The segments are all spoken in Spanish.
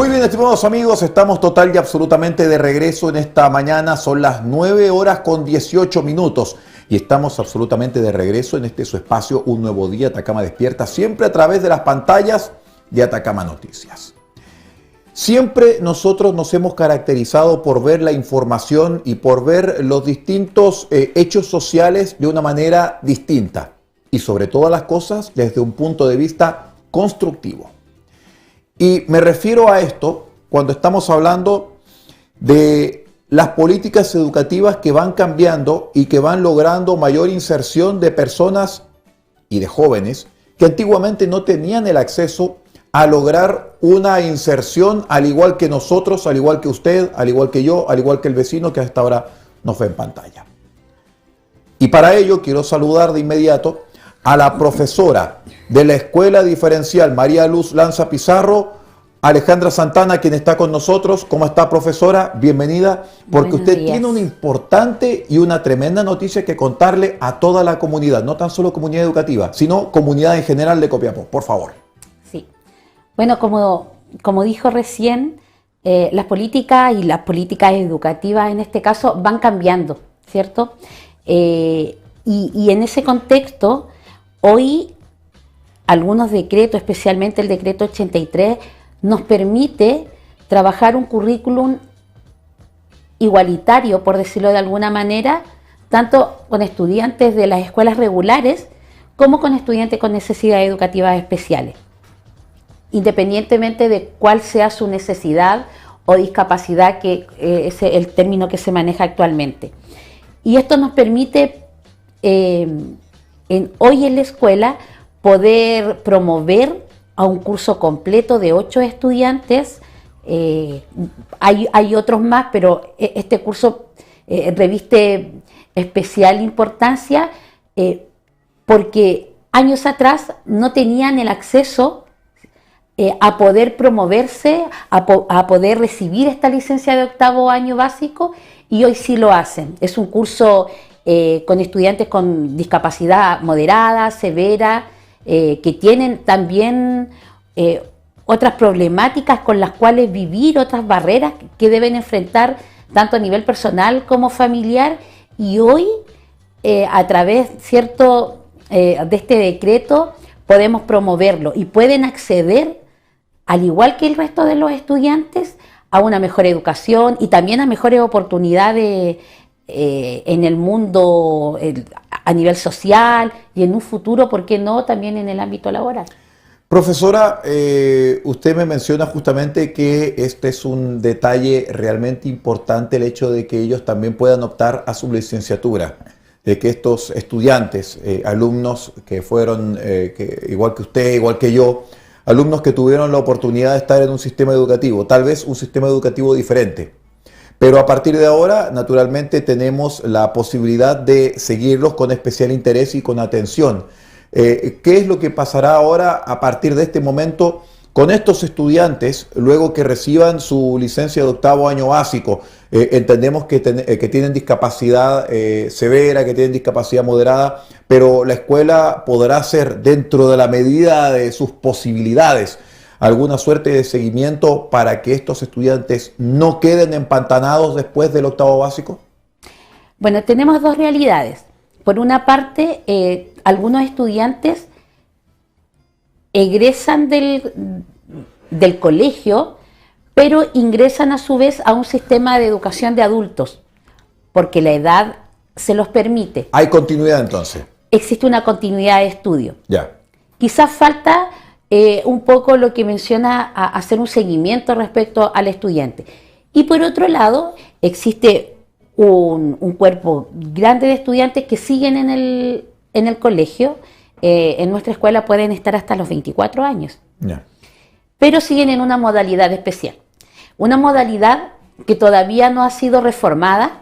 Muy bien, estimados amigos, estamos total y absolutamente de regreso en esta mañana. Son las 9:18 y estamos absolutamente de regreso en su espacio Un Nuevo Día, Atacama Despierta, siempre a través de las pantallas de Atacama Noticias. Siempre nosotros nos hemos caracterizado por ver la información y por ver los distintos hechos sociales de una manera distinta y sobre todas las cosas desde un punto de vista constructivo. Y me refiero a esto cuando estamos hablando de las políticas educativas que van cambiando y que van logrando mayor inserción de personas y de jóvenes que antiguamente no tenían el acceso a lograr una inserción al igual que nosotros, al igual que usted, al igual que yo, al igual que el vecino que hasta ahora nos ve en pantalla. Y para ello quiero saludar de inmediato a la profesora de la Escuela Diferencial María Luz Lanza Pizarro, Alejandra Santana, quien está con nosotros. ¿Cómo está, profesora? Bienvenida, porque Buenos usted días. tiene una importante y una tremenda noticia que contarle a toda la comunidad, no tan solo comunidad educativa, sino comunidad en general de Copiapó. Por favor. Sí. Bueno, como dijo recién, las políticas y las políticas educativas en este caso van cambiando, ¿cierto? Y en ese contexto, hoy algunos decretos, especialmente el decreto 83, nos permite trabajar un currículum igualitario, por decirlo de alguna manera, tanto con estudiantes de las escuelas regulares como con estudiantes con necesidades educativas especiales, independientemente de cuál sea su necesidad o discapacidad, que es el término que se maneja actualmente. Y esto nos permite hoy en la escuela poder promover a un curso completo de 8 estudiantes. Hay otros más, pero este curso reviste especial importancia porque años atrás no tenían el acceso a poder promoverse, a poder recibir esta licencia de 8º año básico, y hoy sí lo hacen. Es un curso con estudiantes con discapacidad moderada, severa, que tienen también otras problemáticas con las cuales vivir, otras barreras que deben enfrentar tanto a nivel personal como familiar, y hoy a través, ¿cierto?, de este decreto podemos promoverlo y pueden acceder, al igual que el resto de los estudiantes, a una mejor educación y también a mejores oportunidades en el mundo, a nivel social, y en un futuro, ¿por qué no?, también en el ámbito laboral. Profesora, usted me menciona justamente que este es un detalle realmente importante, el hecho de que ellos también puedan optar a su licenciatura, de que estos estudiantes, alumnos que fueron, igual que usted, igual que yo, alumnos que tuvieron la oportunidad de estar en un sistema educativo, tal vez un sistema educativo diferente. Pero a partir de ahora, naturalmente, tenemos la posibilidad de seguirlos con especial interés y con atención. ¿Qué es lo que pasará ahora a partir de este momento con estos estudiantes luego que reciban su licencia de 8º año básico? Entendemos que tienen discapacidad severa, que tienen discapacidad moderada, pero la escuela podrá hacer, dentro de la medida de sus posibilidades, alguna suerte de seguimiento para que estos estudiantes no queden empantanados después del 8º básico. Bueno, tenemos dos realidades. Por una parte, algunos estudiantes egresan del colegio, pero ingresan a su vez a un sistema de educación de adultos, porque la edad se los permite. ¿Hay continuidad entonces? Existe una continuidad de estudio. Ya. Quizás falta un poco lo que menciona, a hacer un seguimiento respecto al estudiante. Y por otro lado, existe un cuerpo grande de estudiantes que siguen en el colegio. En nuestra escuela pueden estar hasta los 24 años. Ya. Pero siguen en una modalidad especial. Una modalidad que todavía no ha sido reformada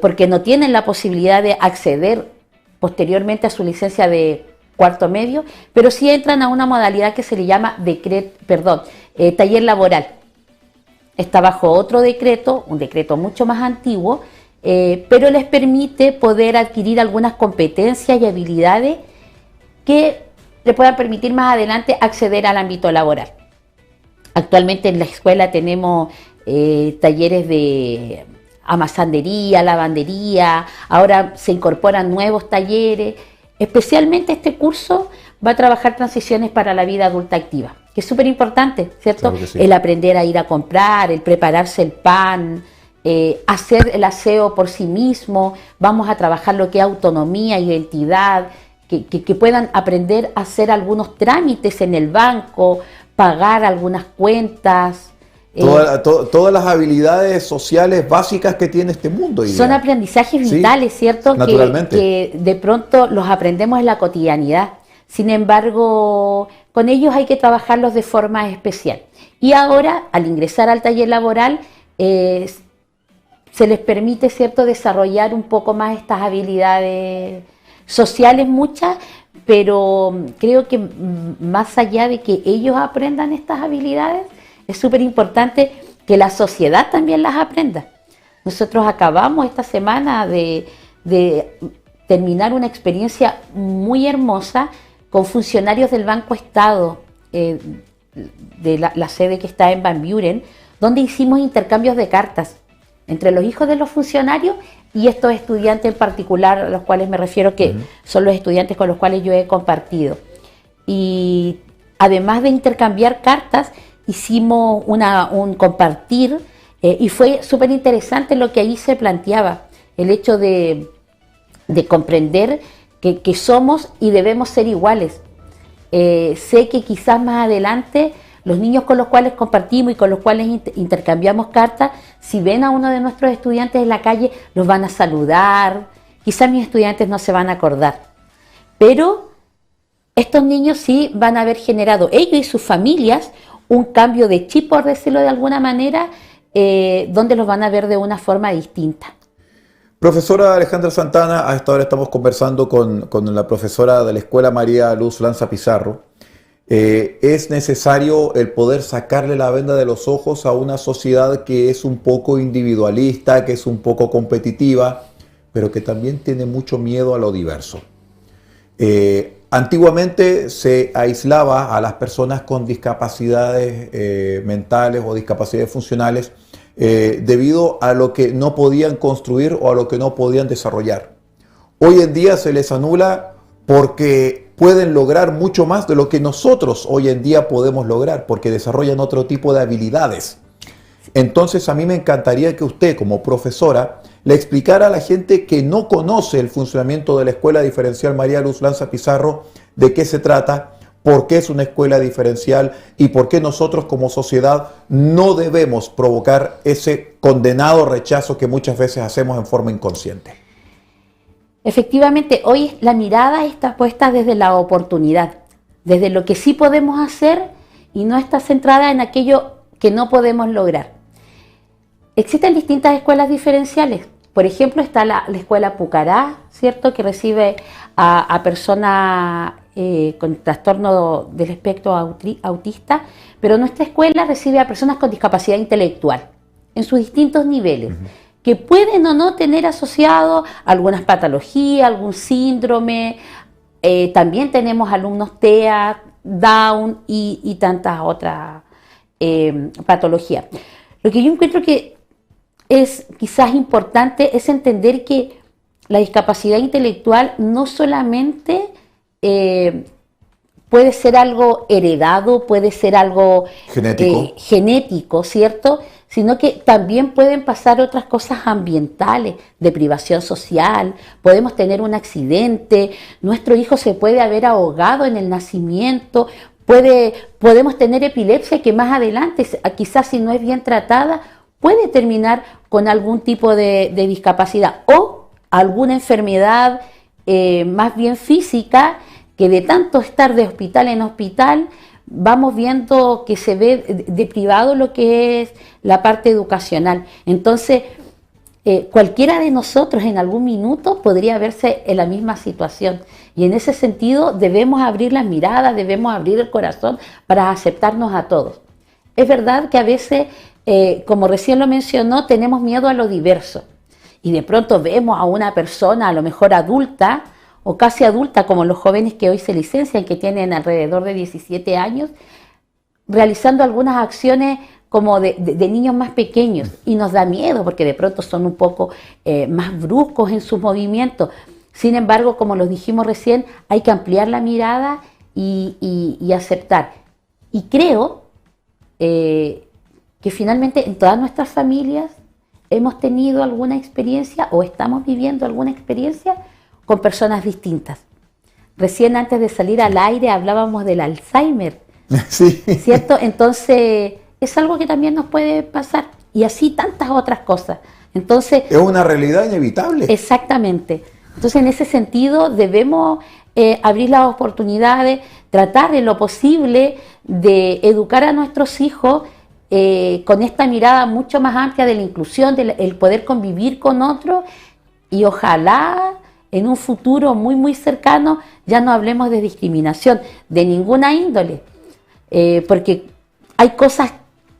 porque no tienen la posibilidad de acceder posteriormente a su licencia de 4º medio, pero sí entran a una modalidad que se le llama taller laboral. Está bajo otro decreto, un decreto mucho más antiguo, pero les permite poder adquirir algunas competencias y habilidades que le puedan permitir más adelante acceder al ámbito laboral. Actualmente en la escuela tenemos talleres de amasandería, lavandería, ahora se incorporan nuevos talleres. Especialmente este curso va a trabajar transiciones para la vida adulta activa, que es súper importante, ¿cierto? Claro que sí. El aprender a ir a comprar, el prepararse el pan, hacer el aseo por sí mismo. Vamos a trabajar lo que es autonomía, identidad, que puedan aprender a hacer algunos trámites en el banco, pagar algunas cuentas. Todas las habilidades sociales básicas que tiene este mundo. Son aprendizajes vitales, sí, ¿cierto? Naturalmente. Que de pronto los aprendemos en la cotidianidad. Sin embargo, con ellos hay que trabajarlos de forma especial. Y ahora, al ingresar al taller laboral, se les permite, ¿cierto?, desarrollar un poco más estas habilidades sociales, muchas, pero creo que más allá de que ellos aprendan estas habilidades, es súper importante que la sociedad también las aprenda. Nosotros acabamos esta semana de terminar una experiencia muy hermosa con funcionarios del Banco Estado, de la sede que está en Van Buren, donde hicimos intercambios de cartas entre los hijos de los funcionarios y estos estudiantes en particular, a los cuales me refiero, que son los estudiantes con los cuales yo he compartido. Y además de intercambiar cartas, hicimos un compartir, y fue súper interesante lo que ahí se planteaba, el hecho de comprender que somos y debemos ser iguales. Sé que quizás más adelante los niños con los cuales compartimos y con los cuales intercambiamos cartas, si ven a uno de nuestros estudiantes en la calle, los van a saludar. Quizás mis estudiantes no se van a acordar, pero estos niños sí van a haber generado, ellos y sus familias, un cambio de chip, por decirlo de alguna manera, donde los van a ver de una forma distinta. Profesora Alejandra Santana, a esta hora estamos conversando con la profesora de la Escuela María Luz Lanza Pizarro. Es necesario el poder sacarle la venda de los ojos a una sociedad que es un poco individualista, que es un poco competitiva, pero que también tiene mucho miedo a lo diverso. Antiguamente se aislaba a las personas con discapacidades mentales o discapacidades funcionales debido a lo que no podían construir o a lo que no podían desarrollar. Hoy en día se les anula porque pueden lograr mucho más de lo que nosotros hoy en día podemos lograr, porque desarrollan otro tipo de habilidades. Entonces a mí me encantaría que usted, como profesora, le explicara a la gente que no conoce el funcionamiento de la Escuela Diferencial María Luz Lanza Pizarro, de qué se trata, por qué es una escuela diferencial y por qué nosotros como sociedad no debemos provocar ese condenado rechazo que muchas veces hacemos en forma inconsciente. Efectivamente, hoy la mirada está puesta desde la oportunidad, desde lo que sí podemos hacer y no está centrada en aquello que no podemos lograr. Existen distintas escuelas diferenciales. Por ejemplo, está la escuela Pucará, ¿cierto?, que recibe a personas con trastorno del espectro autista, pero nuestra escuela recibe a personas con discapacidad intelectual en sus distintos niveles, que pueden o no tener asociado algunas patologías, algún síndrome. También tenemos alumnos TEA, Down y tantas otras patologías. Lo que yo encuentro que es quizás importante es entender que la discapacidad intelectual no solamente puede ser algo heredado, puede ser algo genético, ¿cierto?, sino que también pueden pasar otras cosas ambientales, de privación social, podemos tener un accidente, nuestro hijo se puede haber ahogado en el nacimiento, podemos tener epilepsia que más adelante, quizás si no es bien tratada, puede terminar con algún tipo de discapacidad o alguna enfermedad más bien física, que de tanto estar de hospital en hospital, vamos viendo que se ve deprivado lo que es la parte educacional. Entonces, cualquiera de nosotros en algún minuto podría verse en la misma situación. Y en ese sentido debemos abrir las miradas, debemos abrir el corazón para aceptarnos a todos. Es verdad que a veces, como recién lo mencionó, tenemos miedo a lo diverso. Y de pronto vemos a una persona, a lo mejor adulta, o casi adulta, como los jóvenes que hoy se licencian, que tienen alrededor de 17 años, realizando algunas acciones como de niños más pequeños, y nos da miedo porque de pronto son un poco más bruscos en sus movimientos. Sin embargo, como los dijimos recién, hay que ampliar la mirada y aceptar. Y creo que finalmente en todas nuestras familias hemos tenido alguna experiencia o estamos viviendo alguna experiencia con personas distintas. Recién antes de salir al aire hablábamos del Alzheimer, Sí. ¿cierto? Entonces es algo que también nos puede pasar, y así tantas otras cosas. Entonces, Es una realidad inevitable. exactamente. Entonces, en ese sentido, debemos abrir las oportunidades, tratar en lo posible de educar a nuestros hijos con esta mirada mucho más amplia de la inclusión, el poder convivir con otros, y ojalá en un futuro muy, muy cercano ya no hablemos de discriminación de ninguna índole, porque hay cosas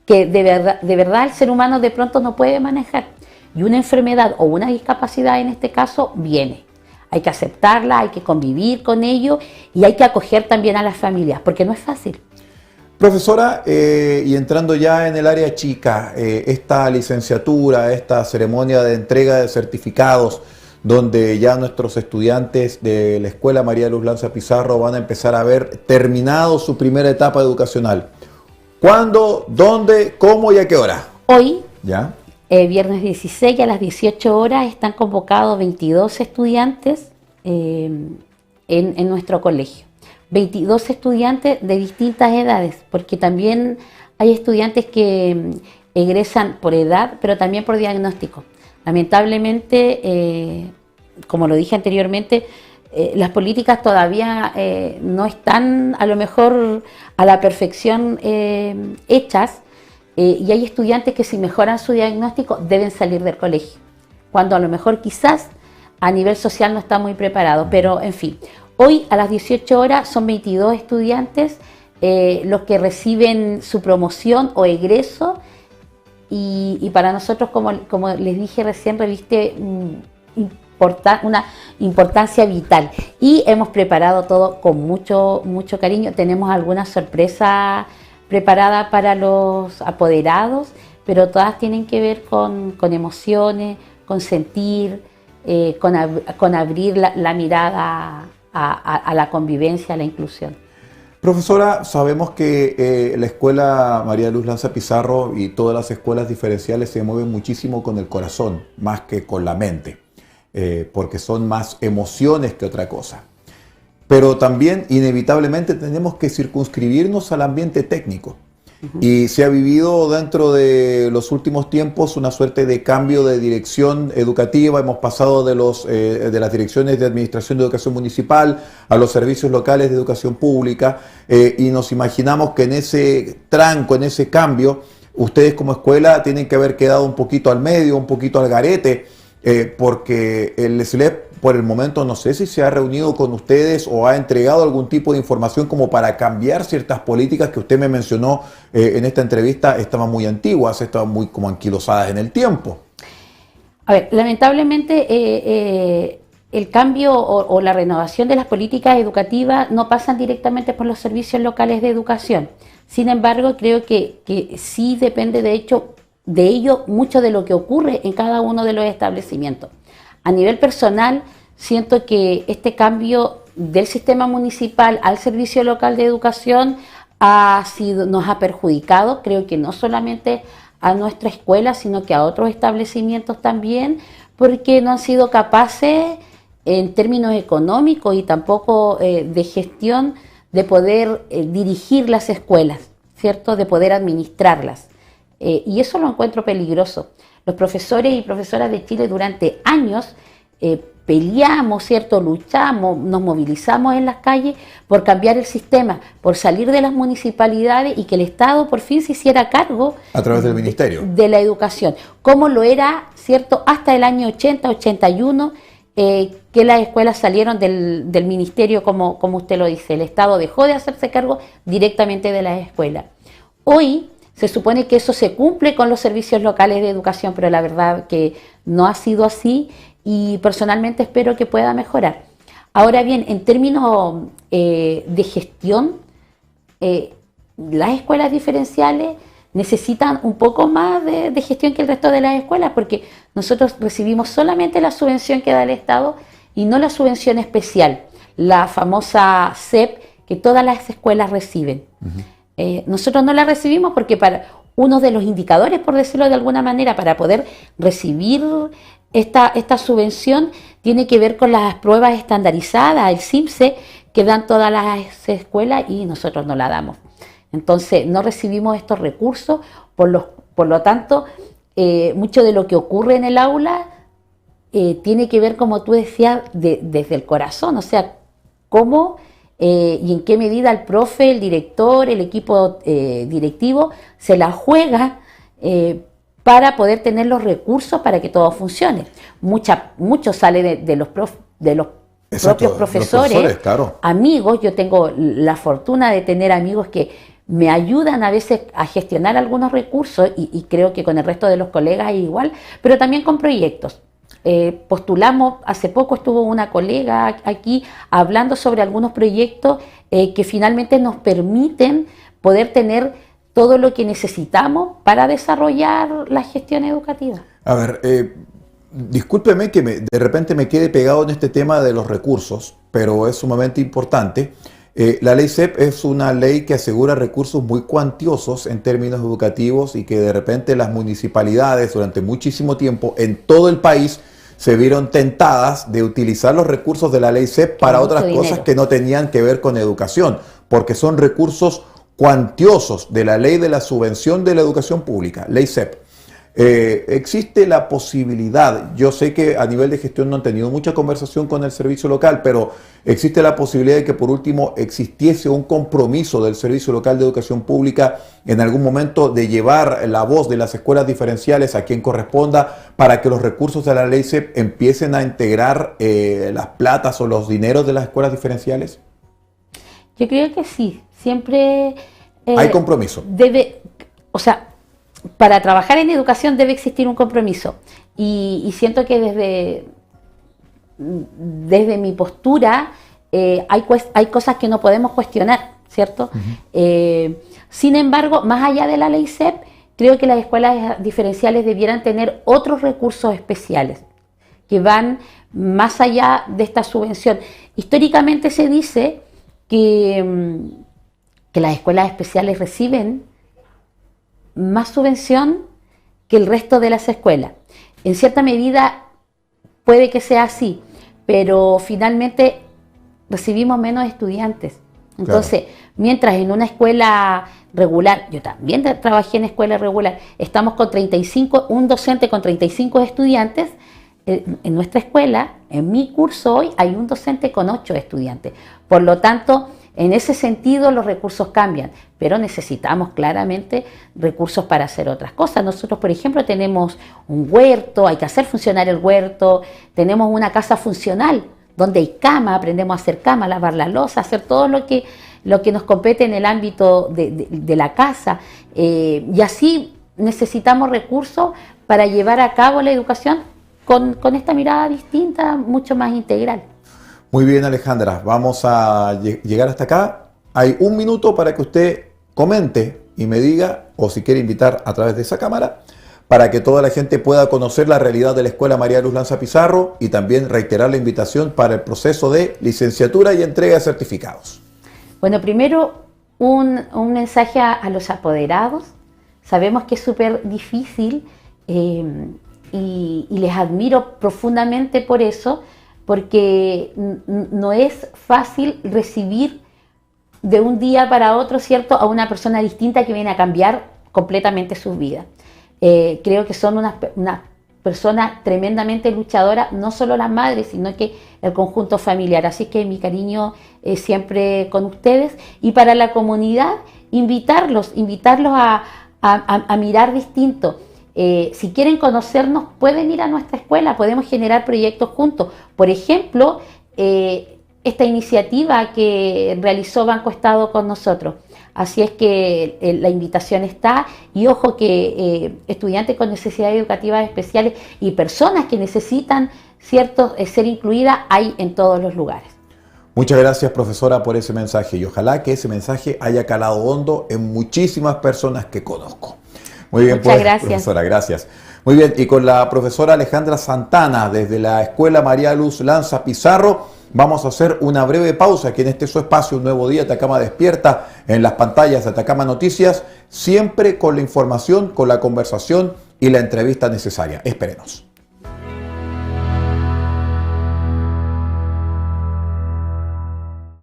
que de verdad el ser humano de pronto no puede manejar, y una enfermedad o una discapacidad en este caso viene. Hay que aceptarla, hay que convivir con ello, y hay que acoger también a las familias, porque no es fácil. Profesora, y entrando ya en el área chica, esta licenciatura, esta ceremonia de entrega de certificados, donde ya nuestros estudiantes de la Escuela María Luz Lanza Pizarro van a empezar a haber terminado su primera etapa educacional. ¿Cuándo, dónde, cómo y a qué hora? Hoy, ¿Ya? viernes 16 a las 18 horas, están convocados 22 estudiantes en nuestro colegio. 22 estudiantes de distintas edades, porque también hay estudiantes que egresan por edad, pero también por diagnóstico. Lamentablemente, como lo dije anteriormente, las políticas todavía no están a lo mejor a la perfección hechas, y hay estudiantes que si mejoran su diagnóstico deben salir del colegio, cuando a lo mejor quizás a nivel social no está muy preparado, pero en fin. Hoy a las 18 horas son 22 estudiantes los que reciben su promoción o egreso, y para nosotros, como les dije recién, reviste una importancia vital, y hemos preparado todo con mucho, mucho cariño. Tenemos alguna sorpresa preparada para los apoderados, pero todas tienen que ver con emociones, con sentir, con abrir la mirada a la convivencia, a la inclusión. Profesora, sabemos que la Escuela María Luz Lanza Pizarro y todas las escuelas diferenciales se mueven muchísimo con el corazón, más que con la mente, porque son más emociones que otra cosa. Pero también inevitablemente tenemos que circunscribirnos al ambiente técnico. Y se ha vivido dentro de los últimos tiempos una suerte de cambio de dirección educativa. Hemos pasado de las direcciones de Administración de Educación Municipal a los servicios locales de educación pública, y nos imaginamos que en ese tranco, en ese cambio, ustedes como escuela tienen que haber quedado un poquito al medio, un poquito al garete, porque el SLEP por el momento no sé si se ha reunido con ustedes o ha entregado algún tipo de información como para cambiar ciertas políticas que usted me mencionó en esta entrevista. Estaban muy antiguas, estaban muy como anquilosadas en el tiempo. A ver, lamentablemente el cambio o la renovación de las políticas educativas no pasan directamente por los servicios locales de educación. Sin embargo, creo que sí depende de ello mucho de lo que ocurre en cada uno de los establecimientos. A nivel personal, siento que este cambio del sistema municipal al servicio local de educación nos ha perjudicado. Creo que no solamente a nuestra escuela, sino que a otros establecimientos también, porque no han sido capaces en términos económicos y tampoco de gestión de poder dirigir las escuelas, ¿cierto? De poder administrarlas. Y eso lo encuentro peligroso. Los profesores y profesoras de Chile durante años peleamos, ¿cierto? Luchamos, nos movilizamos en las calles por cambiar el sistema, por salir de las municipalidades y que el Estado por fin se hiciera cargo a través del ministerio de la educación, como lo era, ¿cierto? Hasta el año 80, 81, que las escuelas salieron del ministerio, como usted lo dice. El Estado dejó de hacerse cargo directamente de las escuelas. Hoy se supone que eso se cumple con los servicios locales de educación, pero la verdad que no ha sido así, y personalmente espero que pueda mejorar. Ahora bien, en términos de gestión, las escuelas diferenciales necesitan un poco más de gestión que el resto de las escuelas, porque nosotros recibimos solamente la subvención que da el Estado y no la subvención especial, la famosa SEP que todas las escuelas reciben. Nosotros no la recibimos porque para uno de los indicadores, por decirlo de alguna manera, para poder recibir esta subvención tiene que ver con las pruebas estandarizadas, el CIMSE, que dan todas las escuelas y nosotros no la damos. Entonces no recibimos estos recursos, por lo tanto, mucho de lo que ocurre en el aula tiene que ver, como tú decías, desde el corazón, o sea, cómo y en qué medida el profe, el director, el equipo directivo se la juega para poder tener los recursos para que todo funcione. Mucho sale de los propios profesores, claro. Amigos. Yo tengo la fortuna de tener amigos que me ayudan a veces a gestionar algunos recursos y creo que con el resto de los colegas es igual, pero también con proyectos. Postulamos, hace poco estuvo una colega aquí hablando sobre algunos proyectos que finalmente nos permiten poder tener todo lo que necesitamos para desarrollar la gestión educativa. A ver, discúlpeme que de repente me quede pegado en este tema de los recursos, pero es sumamente importante. La ley SEP es una ley que asegura recursos muy cuantiosos en términos educativos y que de repente las municipalidades durante muchísimo tiempo en todo el país se vieron tentadas de utilizar los recursos de la ley SEP para otras cosas que no tenían que ver con educación, porque son recursos cuantiosos de la ley de la subvención de la educación pública, ley SEP. Existe la posibilidad, yo sé que a nivel de gestión no han tenido mucha conversación con el servicio local, pero existe la posibilidad de que por último existiese un compromiso del Servicio Local de Educación Pública en algún momento de llevar la voz de las escuelas diferenciales a quien corresponda para que los recursos de la ley SEP empiecen a integrar las platas o los dineros de las escuelas diferenciales. Yo creo que sí, siempre hay compromiso. Para trabajar en educación debe existir un compromiso y siento que desde mi postura hay cosas que no podemos cuestionar, ¿cierto? Sin embargo, más allá de la ley SEP, creo que las escuelas diferenciales debieran tener otros recursos especiales que van más allá de esta subvención. Históricamente se dice que las escuelas especiales reciben más subvención que el resto de las escuelas. En cierta medida puede que sea así, pero finalmente recibimos menos estudiantes. Entonces, claro, mientras en una escuela regular, yo también trabajé en escuela regular, estamos con un docente con 35 estudiantes, en nuestra escuela, en mi curso hoy, hay un docente con 8 estudiantes. Por lo tanto, en ese sentido los recursos cambian, pero necesitamos claramente recursos para hacer otras cosas. Nosotros, por ejemplo, tenemos un huerto, hay que hacer funcionar el huerto, tenemos una casa funcional donde hay cama, aprendemos a hacer cama, lavar la loza, hacer todo lo que nos compete en el ámbito de la casa. Y así necesitamos recursos para llevar a cabo la educación con esta mirada distinta, mucho más integral. Muy bien, Alejandra, vamos a llegar hasta acá. Hay un minuto para que usted comente y me diga, o si quiere invitar a través de esa cámara, para que toda la gente pueda conocer la realidad de la Escuela María Luz Lanza Pizarro y también reiterar la invitación para el proceso de licenciatura y entrega de certificados. Bueno, primero un mensaje a los apoderados. Sabemos que es súper difícil y les admiro profundamente por eso, porque no es fácil recibir de un día para otro, ¿cierto?, a una persona distinta que viene a cambiar completamente su vida. Creo que son unas personas tremendamente luchadoras, no solo las madres, sino que el conjunto familiar. Así que mi cariño es siempre con ustedes. Y para la comunidad, invitarlos a mirar distinto. Si quieren conocernos, pueden ir a nuestra escuela, podemos generar proyectos juntos. Por ejemplo, esta iniciativa que realizó Banco Estado con nosotros. Así es que la invitación está, y ojo que estudiantes con necesidades educativas especiales y personas que necesitan ser incluidas hay en todos los lugares. Muchas gracias, profesora, por ese mensaje y ojalá que ese mensaje haya calado hondo en muchísimas personas que conozco. Muy bien, Muchas pues, gracias. profesora, gracias. Muy bien, y con la profesora Alejandra Santana, desde la Escuela María Luz Lanza Pizarro, vamos a hacer una breve pausa aquí en este su espacio, Un Nuevo Día, Atacama Despierta, en las pantallas de Atacama Noticias, siempre con la información, con la conversación y la entrevista necesaria. Espérenos.